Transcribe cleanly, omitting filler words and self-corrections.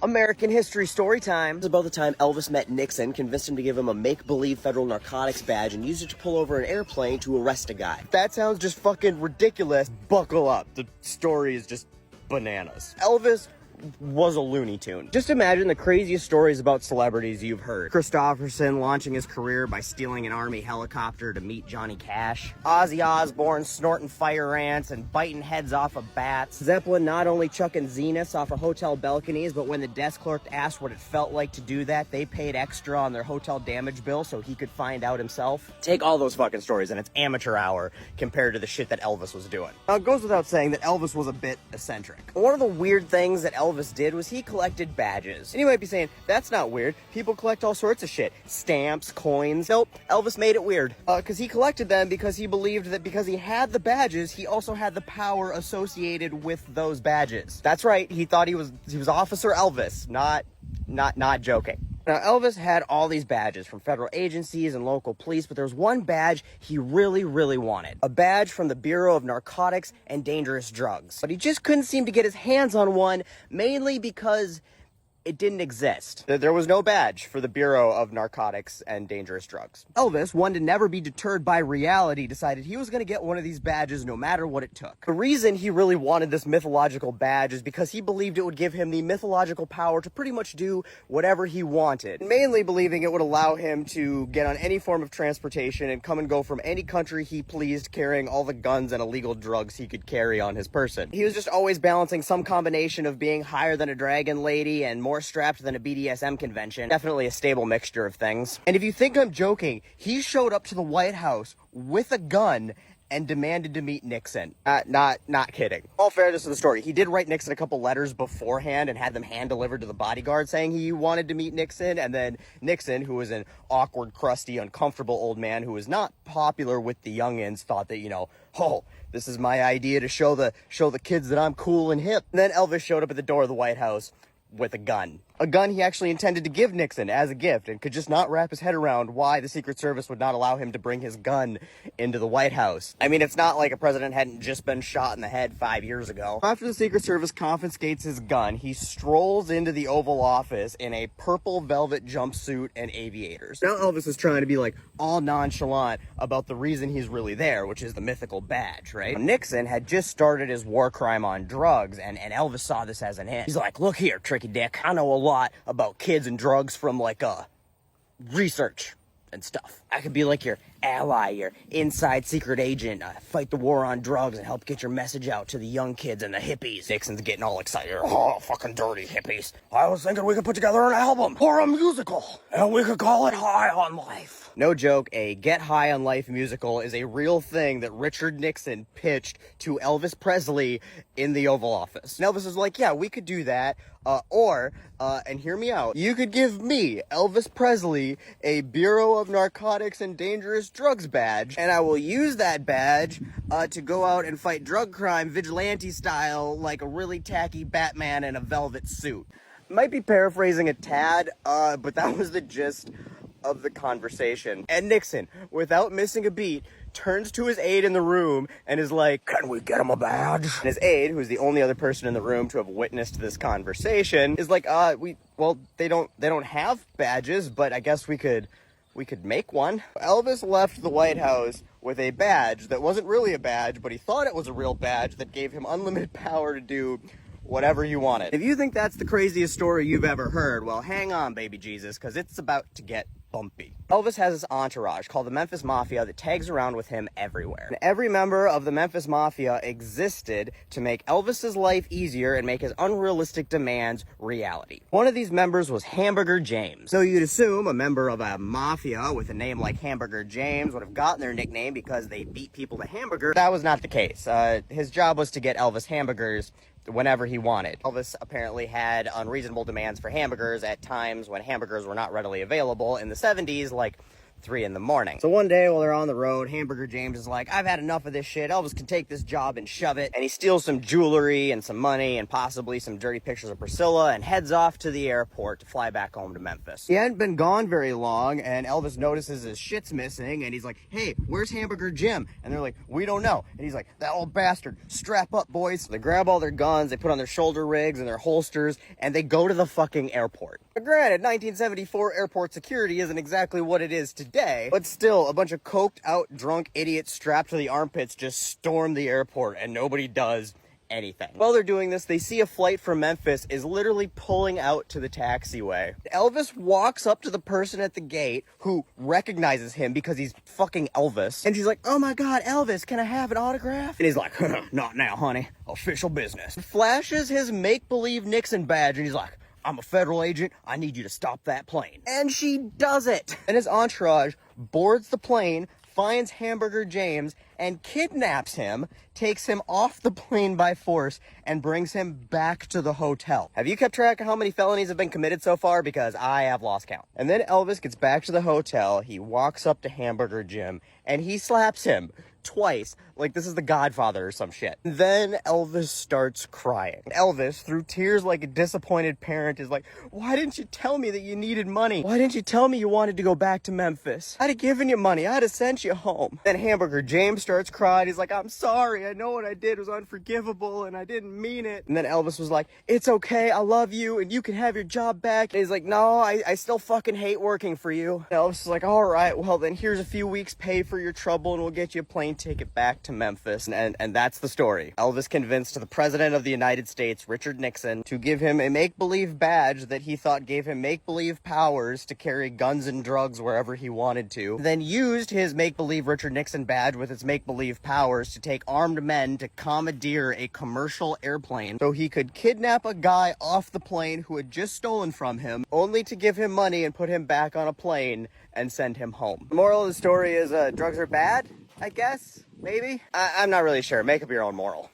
American history story time. This is about the time Elvis met Nixon, convinced him to give him a make-believe federal narcotics badge, and used it to pull over an airplane to arrest a guy. That sounds just fucking ridiculous. Buckle up. The story is just bananas. Elvis was a Looney Tune. Just imagine the craziest stories about celebrities you've heard. Christopherson launching his career by stealing an army helicopter to meet Johnny Cash. Ozzy Osbourne snorting fire ants and biting heads off of bats. Zeppelin not only chucking zeniths off of hotel balconies, but when the desk clerk asked what it felt like to do that, they paid extra on their hotel damage bill so he could find out himself. Take all those fucking stories and it's amateur hour compared to the shit that Elvis was doing. Now, it goes without saying that Elvis was a bit eccentric. One of the weird things that Elvis did was he collected badges. And you might be saying, that's not weird. People collect all sorts of shit. Stamps, coins. Nope, Elvis made it weird. Because he collected them because he believed that because he had the badges, he also had the power associated with those badges. That's right, he thought he was Officer Elvis, not joking. Now, Elvis had all these badges from federal agencies and local police, but there was one badge he really, really wanted. A badge from the Bureau of Narcotics and Dangerous Drugs. But he just couldn't seem to get his hands on one, mainly because it didn't exist. There was no badge for the Bureau of Narcotics and Dangerous Drugs. Elvis, one to never be deterred by reality, decided he was going to get one of these badges no matter what it took. The reason he really wanted this mythological badge is because he believed it would give him the mythological power to pretty much do whatever he wanted. Mainly believing it would allow him to get on any form of transportation and come and go from any country he pleased, carrying all the guns and illegal drugs he could carry on his person. He was just always balancing some combination of being higher than a dragon lady and more strapped than a BDSM convention. Definitely a stable mixture of things. And if you think I'm joking, he showed up to the White House with a gun and demanded to meet Nixon. Not kidding. All fairness to the story, he did write Nixon a couple letters beforehand and had them hand-delivered to the bodyguard saying he wanted to meet Nixon, and then Nixon, who was an awkward, crusty, uncomfortable old man who was not popular with the youngins, thought that, oh, this is my idea to show the kids that I'm cool and hip. And then Elvis showed up at the door of the White House with a gun. A gun he actually intended to give Nixon as a gift, and could just not wrap his head around why the Secret Service would not allow him to bring his gun into the White House. I mean, it's not like a president hadn't just been shot in the head 5 years ago. After the Secret Service confiscates his gun, he strolls into the Oval Office in a purple velvet jumpsuit and aviators. Now Elvis is trying to be all nonchalant about the reason he's really there, which is the mythical badge, right? Nixon had just started his war crime on drugs, and Elvis saw this as an hint. He's like, look here, tricky dick, I know a lot about kids and drugs from research and stuff. I could be like your ally, your inside secret agent, fight the war on drugs and help get your message out to the young kids and the hippies. Nixon's getting all excited. Oh, fucking dirty hippies. I was thinking we could put together an album or a musical, and we could call it High on Life. No joke, a Get High on Life musical is a real thing that Richard Nixon pitched to Elvis Presley in the Oval Office. And Elvis was like, yeah, we could do that. And hear me out, you could give me, Elvis Presley, a Bureau of Narcotics and Dangerous Drugs badge, and I will use that badge to go out and fight drug crime vigilante style like a really tacky Batman in a velvet suit. Might be paraphrasing a tad, but that was the gist of the conversation. And Nixon, without missing a beat, turns to his aide in the room and is like, can we get him a badge? And his aide, who's the only other person in the room to have witnessed this conversation, is like, they don't have badges, but I guess we could make one. Elvis left the White House with a badge that wasn't really a badge, but he thought it was a real badge that gave him unlimited power to do whatever you wanted. If you think that's the craziest story you've ever heard, well, hang on, baby Jesus, because it's about to get bumpy. Elvis has this entourage called the Memphis Mafia that tags around with him everywhere. And every member of the Memphis Mafia existed to make Elvis's life easier and make his unrealistic demands reality. One of these members was Hamburger James. So you'd assume a member of a mafia with a name like Hamburger James would have gotten their nickname because they beat people to hamburger. That was not the case. His job was to get Elvis hamburgers whenever he wanted. Elvis apparently had unreasonable demands for hamburgers at times when hamburgers were not readily available in the 70s, like 3 in the morning. So one day while they're on the road, Hamburger James is like, I've had enough of this shit. Elvis can take this job and shove it. And he steals some jewelry and some money and possibly some dirty pictures of Priscilla and heads off to the airport to fly back home to Memphis. He hadn't been gone very long, and Elvis notices his shit's missing, and he's like, hey, where's Hamburger Jim? And they're like, we don't know. And he's like, that old bastard, strap up, boys. So they grab all their guns, they put on their shoulder rigs and their holsters, and they go to the fucking airport. But granted, 1974 airport security isn't exactly what it is today, but still, a bunch of coked out drunk idiots strapped to the armpits just storm the airport, and nobody does anything. While they're doing this, they see a flight from Memphis is literally pulling out to the taxiway. Elvis walks up to the person at the gate who recognizes him because he's fucking Elvis. And she's like, oh my God, Elvis, can I have an autograph? And he's like, not now, honey. Official business. Flashes his make-believe Nixon badge and he's like, I'm a federal agent. I need you to stop that plane. And she does it. And his entourage boards the plane, finds Hamburger James, and kidnaps him, takes him off the plane by force, and brings him back to the hotel. Have you kept track of how many felonies have been committed so far? Because I have lost count. And then Elvis gets back to the hotel, he walks up to Hamburger Jim, and he slaps him twice, like this is the Godfather or some shit. Then Elvis starts crying. Elvis, through tears like a disappointed parent, is like, why didn't you tell me that you needed money? Why didn't you tell me you wanted to go back to Memphis? I'd have given you money. I'd have sent you home. Then Hamburger James starts crying. He's like, I'm sorry. I know what I did was unforgivable and I didn't mean it. And then Elvis was like, it's okay. I love you and you can have your job back. And he's like, no, I still fucking hate working for you. And Elvis is like, all right, well then here's a few weeks pay for your trouble and we'll get you a plane ticket back to Memphis. And that's the story. Elvis convinced the President of the United States, Richard Nixon, to give him a make-believe badge that he thought gave him make-believe powers to carry guns and drugs wherever he wanted to, then used his make-believe Richard Nixon badge with its make-believe powers to take armed men to commandeer a commercial airplane so he could kidnap a guy off the plane who had just stolen from him, only to give him money and put him back on a plane and send him home. The moral of the story is drugs are bad, I guess, maybe? I'm not really sure. Make up your own moral.